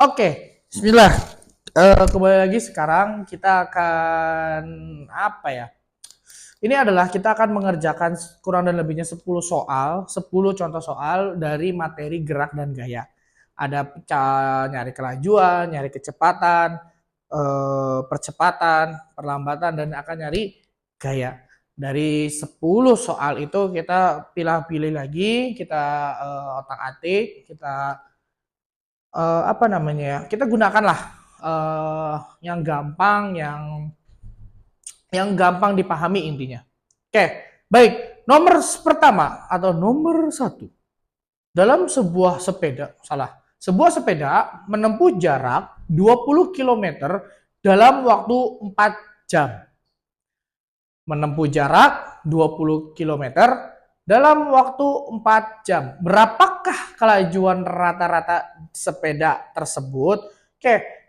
Oke, Bismillah. Kembali lagi sekarang kita akan apa ya? Ini adalah kita akan mengerjakan kurang dan lebihnya 10 soal, 10 contoh soal dari materi gerak dan gaya. Ada nyari kelajuan, nyari kecepatan, percepatan, perlambatan, dan akan nyari gaya. Dari 10 soal itu kita pilih-pilih lagi, kita otak-atik, kita apa namanya ya, kita gunakanlah yang gampang, yang gampang dipahami intinya. Oke, baik. Nomor pertama atau nomor satu, dalam sebuah sepeda menempuh jarak 20 kilometer dalam waktu 4 jam. Menempuh jarak 20 kilometer dalam waktu 4 jam. Berapakah kelajuan rata-rata sepeda tersebut? Oke,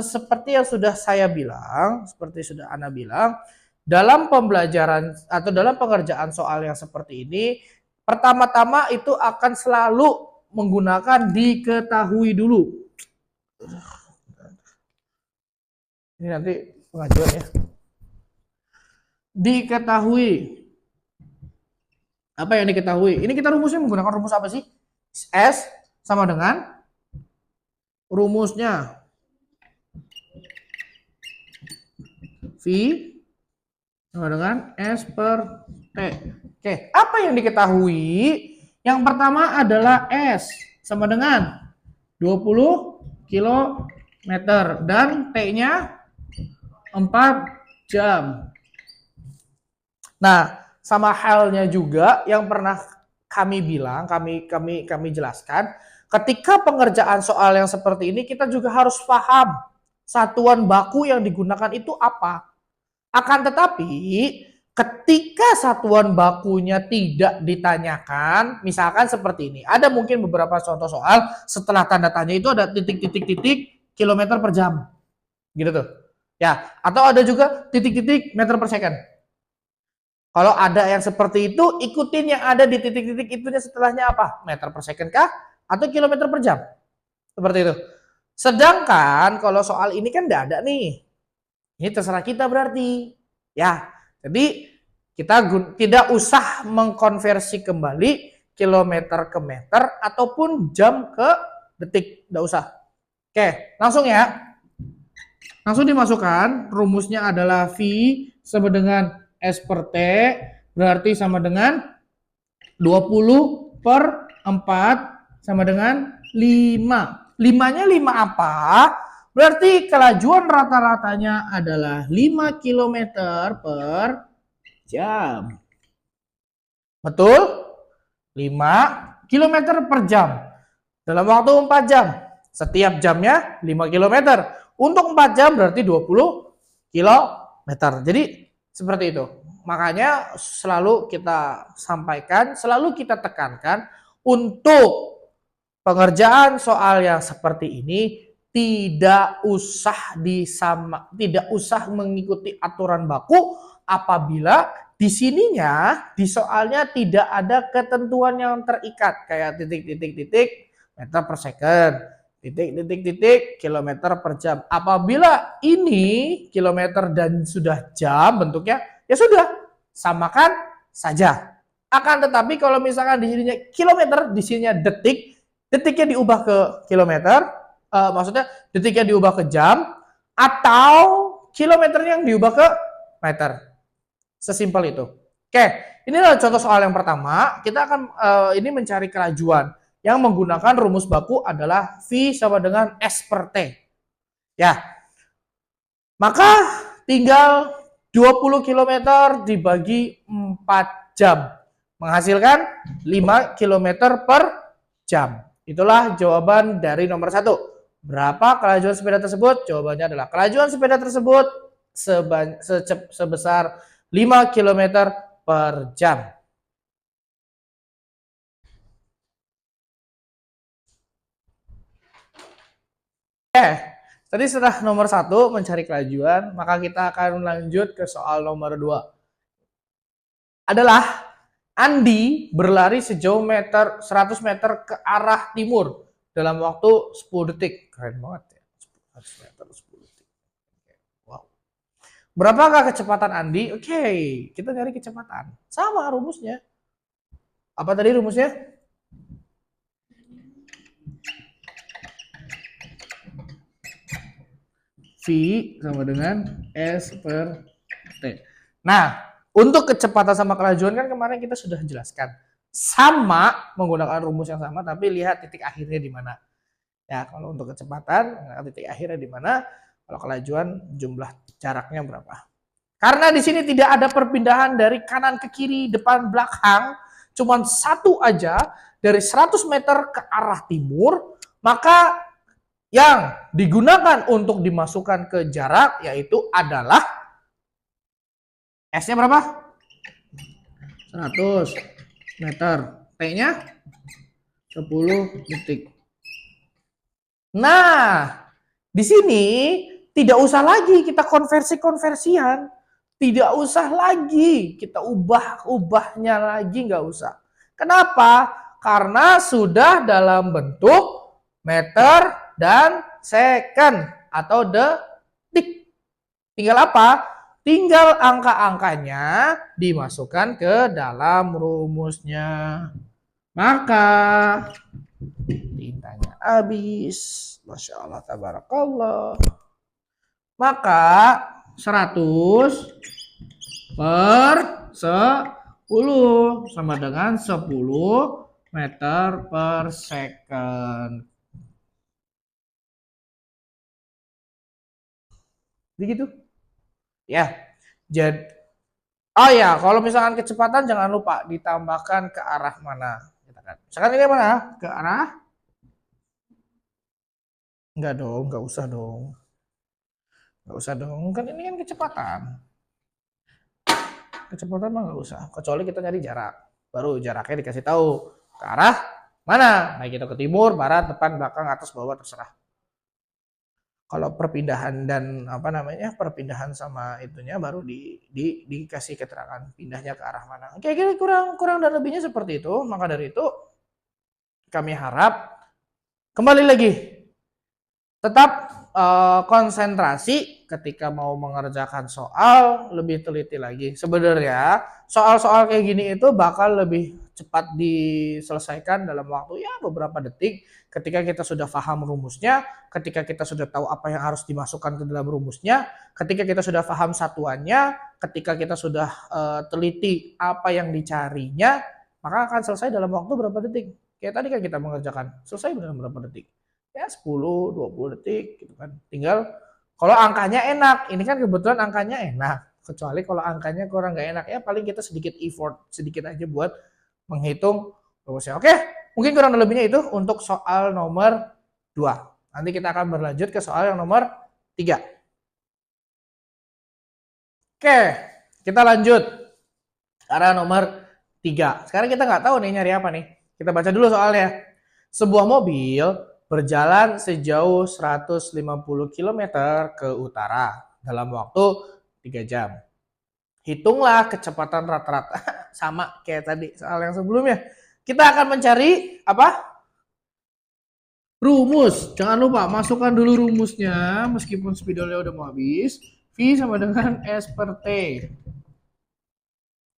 seperti yang sudah saya bilang, seperti sudah Ana bilang, dalam pembelajaran atau dalam pengerjaan soal yang seperti ini, pertama-tama itu akan selalu menggunakan diketahui dulu. Ini nanti pengajuan ya. Diketahui. Apa yang diketahui? Ini kita rumusnya menggunakan rumus apa sih? S sama dengan rumusnya V sama dengan S per T. Oke, apa yang diketahui? Yang pertama adalah S sama dengan 20 km dan T-nya 4 jam. Nah, sama halnya juga yang pernah kami bilang, kami jelaskan, ketika pengerjaan soal yang seperti ini kita juga harus paham satuan baku yang digunakan itu apa. Akan tetapi ketika satuan bakunya tidak ditanyakan, misalkan seperti ini, ada mungkin beberapa contoh soal setelah tanda tanya itu ada titik-titik kilometer per jam, gitu tuh. Ya, atau ada juga titik-titik meter per second. Kalau ada yang seperti itu, ikutin yang ada di titik-titik itunya setelahnya apa? Meter per second kah? Atau kilometer per jam? Seperti itu. Sedangkan kalau soal ini kan tidak ada nih. Ini terserah kita berarti. Ya, jadi kita tidak usah mengkonversi kembali kilometer ke meter ataupun jam ke detik. Tidak usah. Oke, langsung ya. Langsung dimasukkan. Rumusnya adalah V sama dengan S per T berarti sama dengan 20 per 4 sama dengan 5. 5-nya 5 apa? Berarti kelajuan rata-ratanya adalah 5 km per jam. Betul? 5 km per jam. Dalam waktu 4 jam. Setiap jamnya 5 km. Untuk 4 jam berarti 20 km. Jadi seperti itu. Makanya selalu kita sampaikan, selalu kita tekankan untuk pengerjaan soal yang seperti ini tidak usah mengikuti aturan baku apabila di sininya di soalnya tidak ada ketentuan yang terikat kayak titik-titik meter per second, titik-titik kilometer per jam. Apabila ini kilometer dan sudah jam bentuknya, ya sudah, samakan saja. Akan tetapi kalau misalkan di sininya kilometer, di sininya detik, detiknya diubah ke kilometer, maksudnya detiknya diubah ke jam, atau kilometernya yang diubah ke meter. Sesimpel itu. Oke, ini adalah contoh soal yang pertama. Kita akan ini mencari kelajuan. Yang menggunakan rumus baku adalah V sama dengan S per T. Ya. Maka tinggal 20 km dibagi 4 jam. Menghasilkan 5 km per jam. Itulah jawaban dari nomor 1. Berapa kelajuan sepeda tersebut? Jawabannya adalah kelajuan sepeda tersebut sebesar 5 km per jam. Tadi setelah nomor 1 mencari kelajuan, maka kita akan lanjut ke soal nomor 2. Adalah Andi berlari sejauh 100 meter ke arah timur dalam waktu 10 detik. Keren banget ya. 100 meter 10 detik. Wow. Berapakah kecepatan Andi? Oke, kita cari kecepatan. Sama rumusnya. Apa tadi rumusnya? V sama dengan S per T. Nah, untuk kecepatan sama kelajuan kan kemarin kita sudah jelaskan. Sama menggunakan rumus yang sama, tapi lihat titik akhirnya di mana. Ya, kalau untuk kecepatan, titik akhirnya di mana. Kalau kelajuan, jumlah jaraknya berapa. Karena di sini tidak ada perpindahan dari kanan ke kiri, depan, belakang. Cuma satu aja, dari 100 meter ke arah timur, maka yang digunakan untuk dimasukkan ke jarak yaitu adalah S-nya berapa? 100 meter. T-nya 10 detik. Nah, di sini tidak usah lagi kita konversi-konversian. Tidak usah lagi kita ubah-ubahnya lagi, nggak usah. Kenapa? Karena sudah dalam bentuk meter dan second atau detik. Tinggal apa? Tinggal angka-angkanya dimasukkan ke dalam rumusnya. Maka tintanya habis. Masya Allah, tabarakallah. Maka 100 per 10 sama dengan 10 meter per second. Begitu? Ya. Jadi ya, kalau misalkan kecepatan jangan lupa ditambahkan ke arah mana. Misalkan ini mana? Ke arah? Enggak dong, enggak usah dong. Enggak usah dong, kan ini kan kecepatan. Kecepatan mah enggak usah, kecuali kita nyari jarak. Baru jaraknya dikasih tahu ke arah mana. Baik itu ke timur, barat, depan, belakang, atas, bawah, terserah. Kalau perpindahan dan perpindahan sama itunya baru dikasih keterangan pindahnya ke arah mana. Oke, kurang dan lebihnya seperti itu. Maka dari itu kami harap kembali lagi tetap konsentrasi ketika mau mengerjakan soal, lebih teliti lagi. Sebenarnya soal-soal kayak gini itu bakal lebih cepat diselesaikan dalam waktu ya beberapa detik ketika kita sudah paham rumusnya, ketika kita sudah tahu apa yang harus dimasukkan ke dalam rumusnya, ketika kita sudah paham satuannya, ketika kita sudah teliti apa yang dicarinya, maka akan selesai dalam waktu berapa detik. Kayak tadi kan kita mengerjakan, selesai dalam berapa detik? Ya 10-20 detik gitu kan. Tinggal kalau angkanya enak, ini kan kebetulan angkanya enak. Kecuali kalau angkanya kurang nggak enak, ya paling kita sedikit effort, sedikit aja buat menghitung rumusnya. Oke, mungkin kurang lebihnya itu untuk soal nomor 2. Nanti kita akan berlanjut ke soal yang nomor 3. Oke, kita lanjut. Arah nomor 3. Sekarang kita nggak tahu nih nyari apa nih. Kita baca dulu soalnya. Sebuah mobil berjalan sejauh 150 km ke utara dalam waktu 3 jam. Hitunglah kecepatan rata-rata. Sama kayak tadi soal yang sebelumnya. Kita akan mencari apa? Rumus. Jangan lupa masukkan dulu rumusnya meskipun spidolnya udah mau habis. V sama dengan S per T.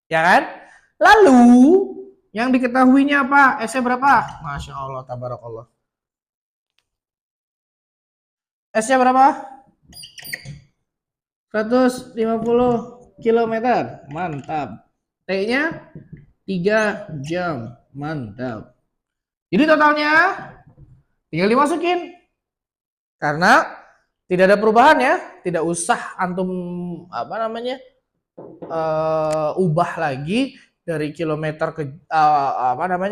Ya kan? Lalu yang diketahuinya apa? S-nya berapa? Masya Allah, tabarakallah. S-nya berapa? 150 km. Mantap. T-nya 3 jam. Mantap. Jadi totalnya tinggal dimasukin. Karena tidak ada perubahan ya. Tidak usah antum ubah lagi dari kilometer ke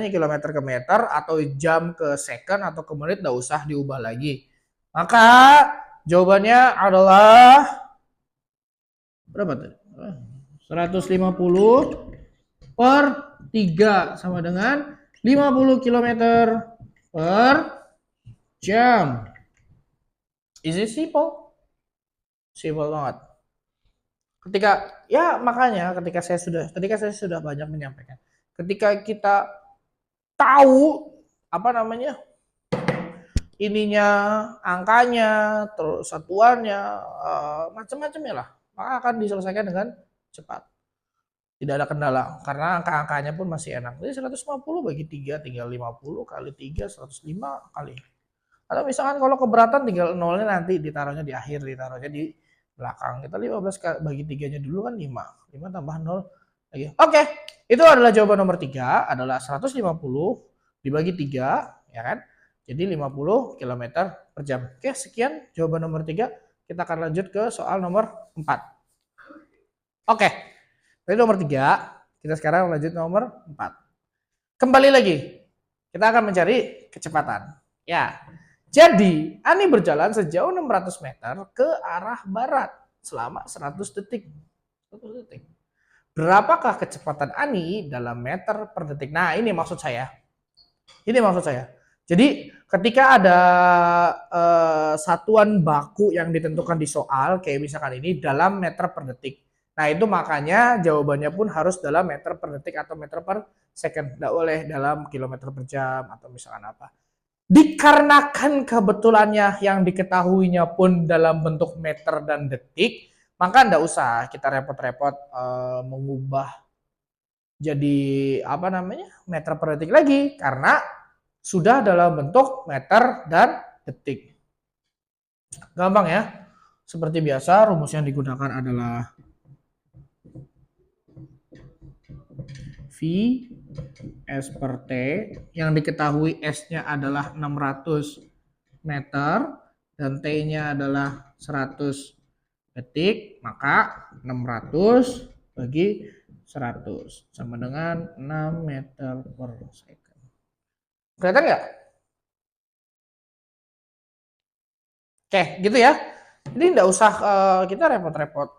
kilometer ke meter atau jam ke second atau ke menit, tidak usah diubah lagi. Maka jawabannya adalah berapa tadi? 150 per 3 sama dengan 50 km per jam. Is it simple? Simple banget. Ketika saya sudah banyak menyampaikan. Ketika kita tahu ininya, angkanya, terus satuannya, macam-macamnya lah. Maka akan diselesaikan dengan cepat. Tidak ada kendala karena angka-angkanya pun masih enak. Jadi 150 bagi 3 tinggal 50 kali 3 105 kali. Atau misalkan kalau keberatan tinggal nolnya nanti ditaruhnya di akhir, ditaruhnya di belakang. Kita 15 bagi 3-nya dulu kan 5. 5 tambah 0 lagi. Oke, itu adalah jawaban nomor 3 adalah 150 dibagi 3, ya kan? Jadi 50 km per jam. Oke, sekian jawaban nomor 3. Kita akan lanjut ke soal nomor 4. Oke, tadi nomor 3, kita sekarang lanjut nomor 4. Kembali lagi, kita akan mencari kecepatan. Ya, jadi Ani berjalan sejauh 600 meter ke arah barat selama 100 detik. 100 detik. Berapakah kecepatan Ani dalam meter per detik? Nah, ini maksud saya. Ini maksud saya. Jadi ketika ada satuan baku yang ditentukan di soal, kayak misalkan ini dalam meter per detik. Nah itu makanya jawabannya pun harus dalam meter per detik atau meter per second. Tidak boleh dalam kilometer per jam atau misalkan apa. Dikarenakan kebetulannya yang diketahuinya pun dalam bentuk meter dan detik, maka tidak usah kita repot-repot mengubah jadi apa namanya meter per detik lagi karena sudah dalam bentuk meter dan detik. Gampang ya. Seperti biasa rumus yang digunakan adalah V S per T yang diketahui S-nya adalah 600 meter dan T-nya adalah 100 detik, maka 600 bagi 100 sama dengan 6 meter per second. Kelihatan nggak? Oke, gitu ya. Jadi nggak usah kita repot-repot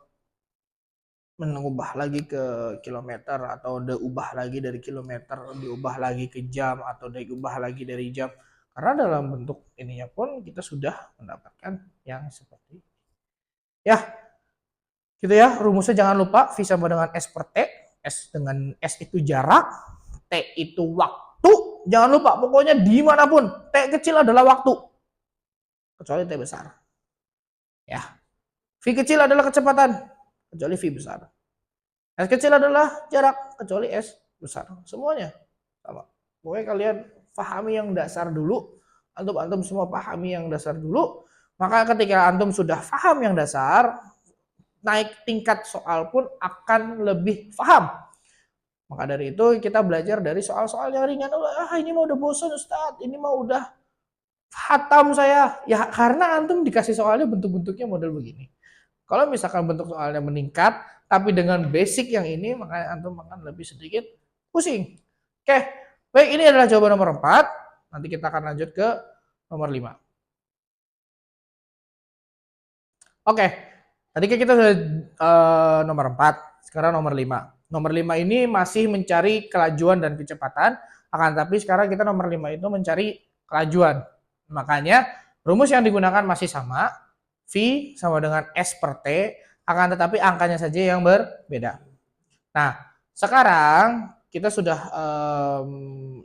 mengubah lagi ke kilometer atau diubah lagi dari kilometer, diubah lagi ke jam atau diubah lagi dari jam. Karena dalam bentuk ininya pun kita sudah mendapatkan yang seperti ini. Ya, gitu ya. Rumusnya jangan lupa V sama dengan S per T. S dengan S itu jarak, T itu waktu. Jangan lupa, pokoknya dimanapun T kecil adalah waktu, kecuali T besar. Ya, V kecil adalah kecepatan, kecuali V besar. S kecil adalah jarak, kecuali S besar. Semuanya sama. Pokoknya kalian pahami yang dasar dulu. Antum semua pahami yang dasar dulu. Maka ketika antum sudah paham yang dasar, naik tingkat soal pun akan lebih paham. Maka dari itu kita belajar dari soal-soal yang ringan. Ini mau udah bosan Ustadz, ini mau udah hatam saya. Ya karena antum dikasih soalnya bentuk-bentuknya model begini. Kalau misalkan bentuk soalnya meningkat, tapi dengan basic yang ini, maka antum akan lebih sedikit pusing. Oke, baik, ini adalah jawaban nomor 4. Nanti kita akan lanjut ke nomor 5. Oke, tadi kita sudah nomor 4, sekarang nomor 5. Nomor 5 ini masih mencari kelajuan dan kecepatan, akan tapi sekarang kita nomor 5 itu mencari kelajuan. Makanya rumus yang digunakan masih sama, V sama dengan S per T, akan tetapi angkanya saja yang berbeda. Nah, sekarang kita sudah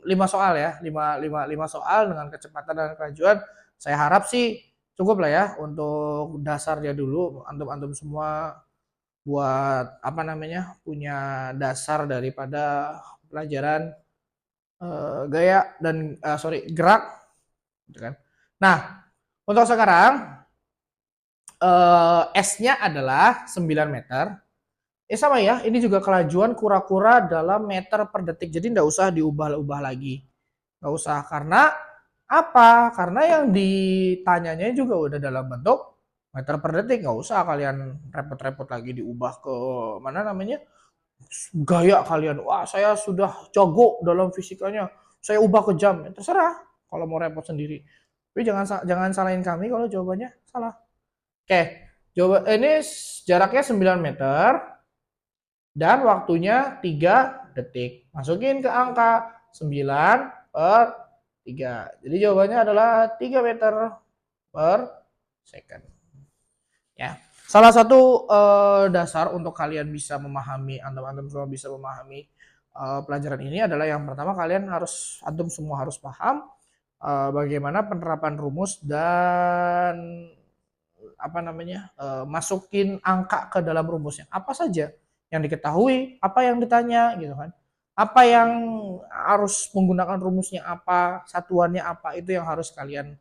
5 soal ya, 5 soal dengan kecepatan dan kelajuan. Saya harap sih cukup lah ya untuk dasarnya dulu. Antum semua buat apa namanya punya dasar daripada pelajaran gaya dan gerak, gitu kan. Nah, untuk sekarang S-nya adalah 9 meter. Sama ya, ini juga kelajuan kura-kura dalam meter per detik. Jadi nggak usah diubah-ubah lagi. Nggak usah, karena apa? Karena yang ditanyanya juga udah dalam bentuk meter per detik. Nggak usah kalian repot-repot lagi diubah ke mana namanya gaya kalian. Wah, saya sudah jago dalam fisikanya, saya ubah ke jam. Terserah kalau mau repot sendiri. Tapi jangan salahin kami kalau jawabannya salah. Oke, ini jaraknya 9 meter dan waktunya 3 detik. Masukin ke angka 9 per 3. Jadi jawabannya adalah 3 meter per second. Ya, salah satu dasar untuk kalian bisa memahami, antum semua bisa memahami pelajaran ini adalah yang pertama kalian harus, antum semua harus paham bagaimana penerapan rumus dan masukin angka ke dalam rumusnya. Apa saja yang diketahui, apa yang ditanya gitu kan. Apa yang harus menggunakan rumusnya apa, satuannya apa, itu yang harus kalian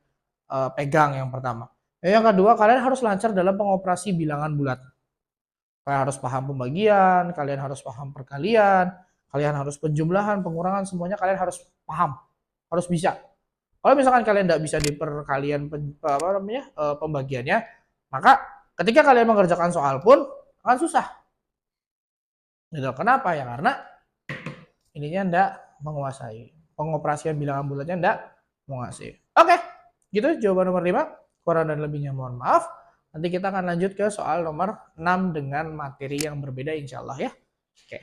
pegang yang pertama. Yang kedua, kalian harus lancar dalam pengoperasi bilangan bulat. Kalian harus paham pembagian, kalian harus paham perkalian, kalian harus penjumlahan, pengurangan, semuanya kalian harus paham, harus bisa. Kalau misalkan kalian tidak bisa di perkalian pembagiannya, maka ketika kalian mengerjakan soal pun akan susah. Gitu. Kenapa? Ya karena ininya ndak menguasai. Pengoperasian bilangan bulatnya ndak menguasai. Oke, gitu jawaban nomor 5. Kurang dan lebihnya mohon maaf. Nanti kita akan lanjut ke soal nomor 6 dengan materi yang berbeda insya Allah ya. Oke.